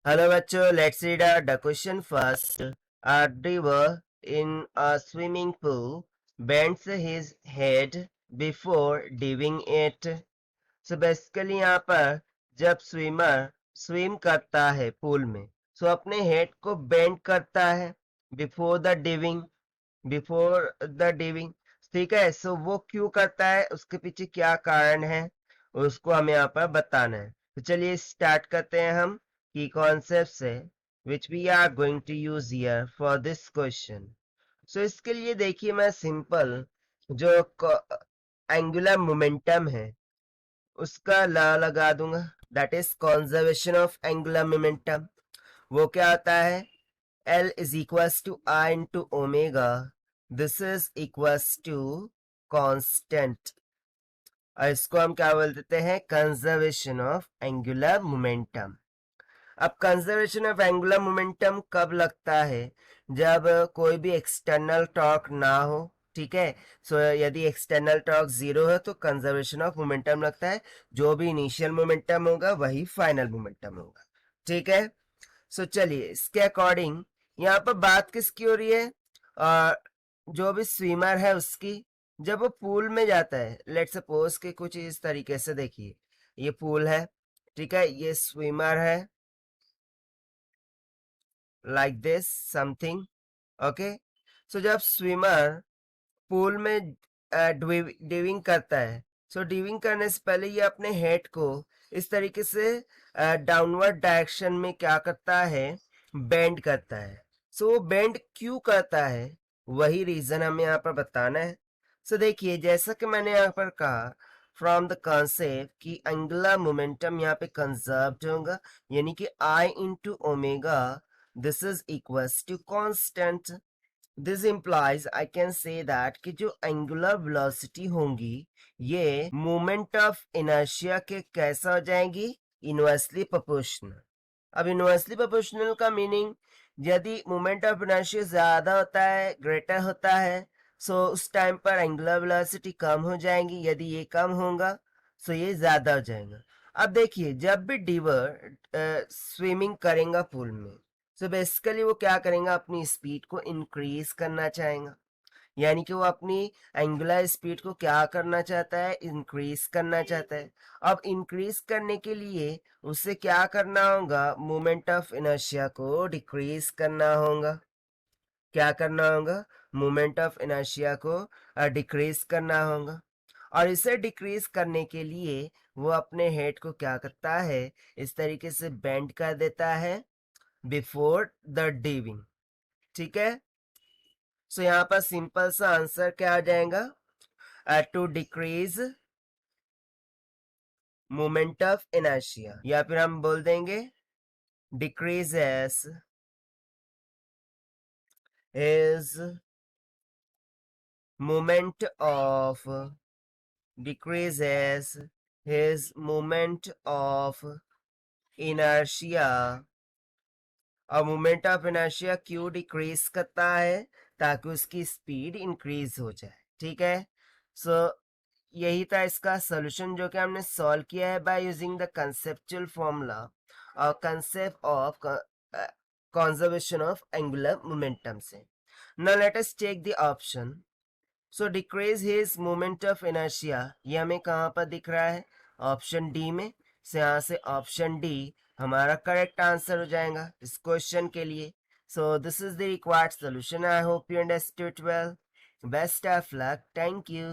Hello बच्चों, let's read the question first. A diver in a swimming pool bends his head before diving it. So basically यहाँ पर जब swimmer swim करता है pool में, सो अपने हेड को बेंड करता है बिफोर द डिविंग. ठीक है. सो वो क्यों करता है, उसके पीछे क्या कारण है, उसको हमें यहाँ पर बताना है. तो चलिए स्टार्ट करते हैं हम की कॉन्सेप्ट से which we are going to use here for this question. So इसके लिए देखिए, मैं सिंपल जो एंगुलर मोमेंटम है उसका ला लगा दूंगा. That is conservation of angular momentum. वो क्या आता है, L is equals to I into omega. This is equals to constant. और इसको हम क्या बोल देते हैं, कंजर्वेशन ऑफ एंगुलर मोमेंटम. अब कंजर्वेशन ऑफ एंगुलर मोमेंटम कब लगता है, जब कोई भी एक्सटर्नल टॉर्क ना हो. ठीक है. सो यदि एक्सटर्नल टॉर्क जीरो है तो कंजर्वेशन ऑफ मोमेंटम लगता है. जो भी इनिशियल मोमेंटम होगा वही फाइनल मोमेंटम होगा. ठीक है. सो चलिए इसके अकॉर्डिंग यहाँ पर बात किसकी हो रही है, जो भी स्विमर है उसकी. जब वो पूल में जाता है, लेट सपोज कि कुछ इस तरीके से देखिए, ये पूल है. ठीक है. ये स्विमर है लाइक दिस समथिंग. ओके. सो जब स्विमर पूल में डिविंग करता है, सो डिविंग करने से पहले ये अपने हेड को इस तरीके से डाउनवर्ड डायरेक्शन में क्या करता है, बेंड करता है. सो वो बेंड क्यों करता है, वही रीजन हमें यहाँ पर बताना है. सो देखिए, जैसा कि मैंने यहाँ पर कहा फ्रॉम द कॉन्सेप्ट कि एंगुलर मोमेंटम यहाँ पे कंजर्व्ड होगा, यानी कि I into omega this is equals to constant. This implies I can say that कि जो एंगुलर वेलोसिटी होंगी ये मोमेंट ऑफ इनर्शिया के कैसा हो जाएंगी, इनवर्सली प्रोपोर्शनल. अब इनवर्सली प्रोपोर्शनल का मीनिंग, यदि मोमेंट ऑफ इनर्शिया ज्यादा होता है, ग्रेटर होता है, सो उस टाइम पर एंगुलर वेलोसिटी कम हो जाएंगी. यदि ये कम होगा सो ये ज्यादा हो जाएगा. अब देखिए, जब भी डिवर स्विमिंग करेगा पूल में, सो बेसिकली वो क्या करेगा, अपनी स्पीड को इंक्रीज करना चाहेगा. यानी कि वो अपनी एंगुलर स्पीड को क्या करना चाहता है, इंक्रीज करना चाहता है. अब इंक्रीज करने के लिए उसे क्या करना होगा, मोमेंट ऑफ इनर्शिया को डिक्रीज करना होगा. क्या करना होगा, मोमेंट ऑफ इनर्शिया को डिक्रीज करना होगा. और इसे डिक्रीज करने के लिए वो अपने हेड को क्या करता है, इस तरीके से बेंड कर देता है बिफोर द डिविंग. ठीक है. सो यहाँ पर सिंपल सा आंसर क्या आ जाएगा, to decrease moment of inertia, या फिर हम बोल देंगे decreases is moment of decreases his moment of inertia. और मोमेंट ऑफ इनर्शिया क्यों डिक्रीज करता है, ताकि उसकी स्पीड इंक्रीज हो जाए. ठीक है. सो यही था इसका सोल्यूशन, जो कि हमने सॉल्व किया है by using the conceptual formula और concept of conservation of angular momentum से. Now let us take the option. So decrease his moment of inertia, ये हमें कहाँ पर दिख रहा है, ऑप्शन डी में. से यहाँ से ऑप्शन डी हमारा करेक्ट आंसर हो जाएगा इस क्वेश्चन के लिए. So this is the required solution. I hope you understood well. Best of luck. Thank you.